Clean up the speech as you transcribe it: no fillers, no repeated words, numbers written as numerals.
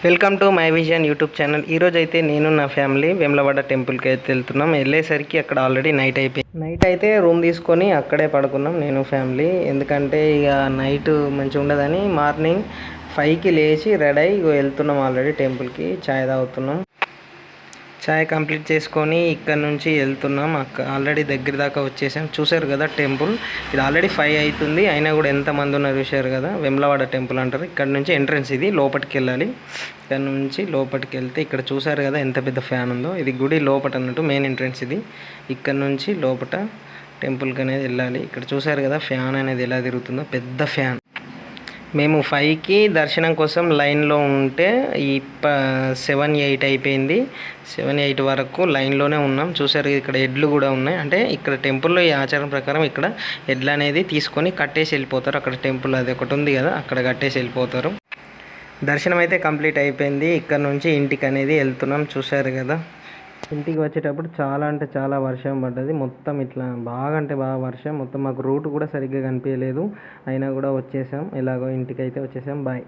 Welcome to my vision YouTube channel. ఈరోజు అయితే నేను నా ఫ్యామిలీ వేములవాడ టెంపుల్కి అయితే వెళ్తున్నాం. వెళ్ళేసరికి అక్కడ ఆల్రెడీ నైట్ అయిపోయింది. నైట్ అయితే రూమ్ తీసుకొని అక్కడే పడుకున్నాం నేను ఫ్యామిలీ. ఎందుకంటే ఇక నైట్ మంచిగా ఉండదని మార్నింగ్ 5కి లేచి రెడీ అయ్యి వెళ్తున్నాం ఆల్రెడీ టెంపుల్కి. ఛాయ్ తాగుతున్నాం. ఛాయ్ కంప్లీట్ చేసుకొని ఇక్కడ నుంచి వెళ్తున్నాం. ఆల్రెడీ దగ్గర దాకా వచ్చేసాం. చూశారు కదా టెంపుల్. ఇది ఆల్రెడీ 5 అవుతుంది, అయినా కూడా ఎంతమంది ఉన్నారు చూశారు కదా. వేములవాడ టెంపుల్ అంటారు. ఇక్కడ నుంచి ఎంట్రన్స్ ఇది, లోపలికి వెళ్ళాలి. ఇక్కడ నుంచి లోపలికి వెళ్తే ఇక్కడ చూశారు కదా ఎంత పెద్ద ఫ్యాన్ ఉందో. ఇది గుడి లోపట అన్నట్టు, మెయిన్ ఎంట్రన్స్ ఇది. ఇక్కడ నుంచి లోపల టెంపుల్కి అనేది వెళ్ళాలి. ఇక్కడ చూశారు కదా ఫ్యాన్ అనేది ఎలా తిరుగుతుందో, పెద్ద ఫ్యాన్. మేము 5కి దర్శనం కోసం లైన్లో ఉంటే 7, 8 అయిపోయింది. 7, 8 వరకు లైన్లోనే ఉన్నాం. చూసారు ఇక్కడ ఎడ్లు కూడా ఉన్నాయి. అంటే ఇక్కడ టెంపుల్లో ఈ ఆచారం ప్రకారం ఇక్కడ ఎడ్లు అనేది తీసుకొని కట్టేసి వెళ్ళిపోతారు. అక్కడ టెంపుల్ అది ఒకటి ఉంది కదా, అక్కడ కట్టేసి వెళ్ళిపోతారు. దర్శనం అయితే కంప్లీట్ అయిపోయింది. ఇక్కడ నుంచి ఇంటికి అనేది వెళ్తున్నాం. చూశారు కదా, ఇంటికి వచ్చేటప్పుడు చాలా అంటే చాలా వర్షం పడ్డది. మొత్తం ఇట్లా బాగా అంటే బాగా వర్షం. మొత్తం మాకు రూట్ కూడా సరిగ్గా కనిపించలేదు. అయినా కూడా వచ్చేసాం. ఎలాగో ఇంటికి అయితే వచ్చేసాం. బాయ్.